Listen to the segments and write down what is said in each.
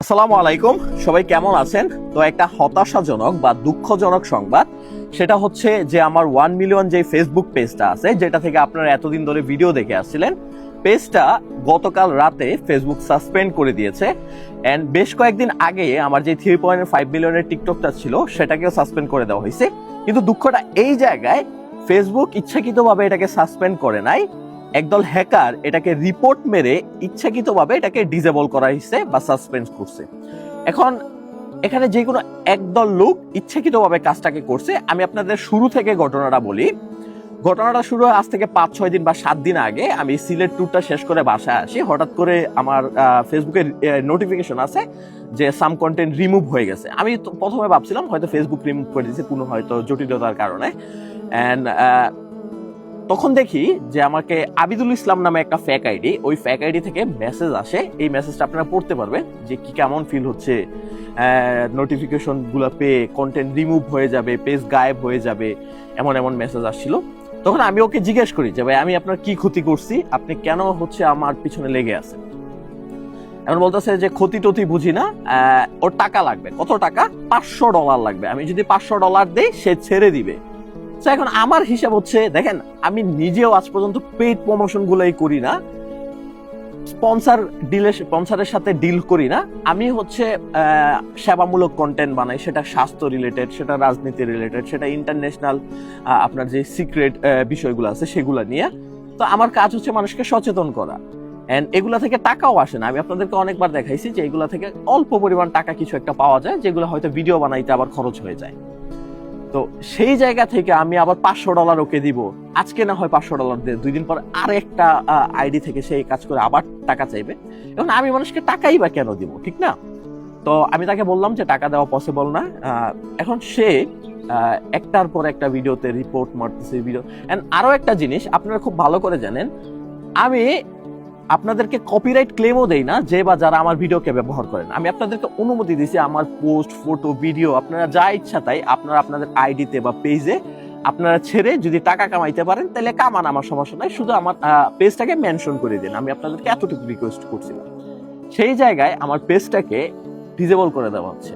আসসালামু আলাইকুম, সবাই কেমন আছেন? তো একটা হতাশাজনক বা দুঃখজনক সংবাদ, সেটা হচ্ছে যে আমার 1 মিলিয়ন যে ফেসবুক পেজটা আছে, যেটা থেকে আপনারা এতদিন ধরে ভিডিও দেখে আসছিলেন, পেজটা গতকাল রাতে ফেসবুক সাসপেন্ড করে দিয়েছে। এন্ড বেশ কয়েকদিন আগে আমার যে 3.5 মিলিয়নের টিকটকটা ছিল সেটাকেও সাসপেন্ড করে দেওয়া হয়েছে। কিন্তু দুঃখটা এই জায়গায়, ফেসবুক ইচ্ছাকৃতভাবে এটাকে সাসপেন্ড করে নাই, একদল হ্যাকার এটাকে রিপোর্ট মেরে ইচ্ছাকৃতভাবে এটাকে ডিসেবল করা হয়েছে বা সাসপেন্ড করছে। এখন এখানে যে কোনো একদল লোক ইচ্ছাকৃতভাবে কাজটাকে করছে। আমি আপনাদের শুরু থেকে ঘটনাটা বলি। ঘটনাটা শুরু হয় আজ থেকে 5-6 দিন বা 7 দিন আগে। আমি সিলেট ট্যুরটা শেষ করে বাসায় আসি, হঠাৎ করে আমার ফেসবুকে নোটিফিকেশন আছে যে সাম কন্টেন্ট রিমুভ হয়ে গেছে। আমি তো প্রথমে ভাবছিলাম হয়তো ফেসবুক রিমুভ করে দিয়েছে কোনো হয়তো জটিলতার কারণে। অ্যান্ড তখন দেখি যে আমাকে আবিদুল ইসলাম নামে একটা ফেক আইডি, ওই ফেক আইডি থেকে মেসেজ আসে। এই মেসেজটা আপনারা পড়তে পারবেন যে কি কেমন ফিল হচ্ছে, নোটিফিকেশন গুলো পেয়ে কন্টেন্ট রিমুভ হয়ে যাবে, পেজ গায়েব হয়ে যাবে, এমন এমন মেসেজ আসছিল। তখন আমি ওকে জিজ্ঞেস করি যে ভাই, আমি আপনার কি ক্ষতি করছি, আপনি কেন হচ্ছে আমার পিছনে লেগে আছেন? এমন বলতেছে যে ক্ষতি টতি বুঝি না, ওর টাকা লাগবে। কত টাকা? $500 লাগবে। আমি যদি $500 দেই সে ছেড়ে দিবে। এখন আমার হিসাব হচ্ছে, দেখেন আমি নিজেও আজ পর্যন্ত পেইড প্রমোশন গুলাই করি না, স্পন্সরের সাথে ডিল করি না। আমি হচ্ছে সেবামূলক কন্টেন্ট বানাই, সেটা স্বাস্থ্য রিলেটেড, সেটা রাজনীতি রিলেটেড, সেটা ইন্টারন্যাশনাল আপনার যে সিক্রেট বিষয়গুলো আছে সেগুলো নিয়ে। তো আমার কাজ হচ্ছে মানুষকে সচেতন করা। এন্ড এগুলা থেকে টাকাও আসে না। আমি আপনাদেরকে অনেকবার দেখাইছি যে এগুলা থেকে অল্প পরিমাণ টাকা কিছু একটা পাওয়া যায়, যেগুলো হয়তো ভিডিও বানাইতে আবার খরচ হয়ে যায়। তো সেই জায়গা থেকে আমি আবার $500 ওকে দিব, আজকে না হয় $500 দিয়ে 2 দিন পর আর একটা আইডি থেকে সেই কাজ করে আবার টাকা চাইবে। এখন আমি মানুষকে টাকাই বা কেন দিব, ঠিক না? তো আমি তাকে বললাম যে টাকা দেওয়া পসিবল না। এখন সে একটার পর একটা ভিডিওতে রিপোর্ট মারতেছে ভিডিও। এন্ড আরো একটা জিনিস আপনারা খুব ভালো করে জানেন, আমি আপনাদেরকে কপিরাইট ক্লেমও দেই না যে বা যারা আমার ভিডিওকে ব্যবহার করেন। আমি আপনাদেরকে অনুমতি দিয়েছি আমার পোস্ট, ফটো, ভিডিও আপনারা যা ইচ্ছা তাই আপনারা আপনাদের আইডিতে বা পেজে আপনারা ছেড়ে যদি টাকা কামাইতে পারেন তাহলে কামান, আমার সমস্যা নাই। শুধু আমার পেজটাকে মেনশন করে দিন। আমি আপনাদেরকে এতটুকু রিকোয়েস্ট করছিলাম। সেই জায়গায় আমার পেজটাকে ডিসেবল করে দেওয়া হচ্ছে।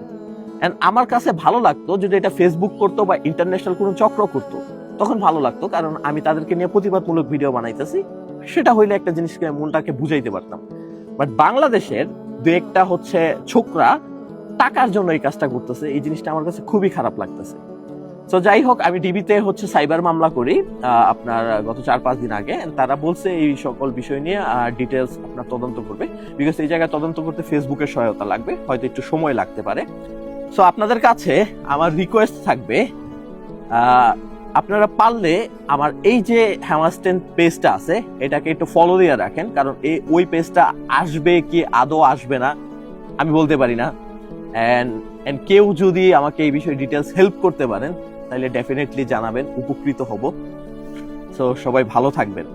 এন্ড আমার কাছে ভালো লাগতো যদি এটা ফেসবুক করতো বা ইন্টারন্যাশনাল কোনো চক্র করতো, তখন ভালো লাগতো, কারণ আমি তাদেরকে নিয়ে প্রতিবাদমূলক ভিডিও বানাইতেছি। সেটা হইলে একটা জিনিসকে মনটাকে বুঝাইতে পারতাম। বাট বাংলাদেশের দু একটা হচ্ছে ছোকরা টাকার জন্য এই কাজটা করতেছে, এই জিনিসটা আমার কাছে খুবই খারাপ লাগতেছে। তো যাই হোক, আমি ডিবিতে হচ্ছে সাইবার মামলা করি আপনার গত 4-5 দিন আগে। তারা বলছে এই সকল বিষয় নিয়ে ডিটেলস আপনার তদন্ত করবে, বিকজ এই জায়গায় তদন্ত করতে ফেসবুকের সহায়তা লাগবে, হয়তো একটু সময় লাগতে পারে। সো আপনাদের কাছে আমার রিকোয়েস্ট থাকবে, আপনারা পারলে আমার এই যে হ্যামাস্টেন পেজটা আছে এটাকে একটু ফলো দিয়ে রাখেন, কারণ ওই পেজটা আসবে কি আদৌ আসবে না আমি বলতে পারি না। এন্ড কেউ যদি আমাকে এই বিষয়ে ডিটেলস হেল্প করতে পারেন তাহলে ডেফিনেটলি জানাবেন, উপকৃত হব। সো সবাই ভালো থাকবেন।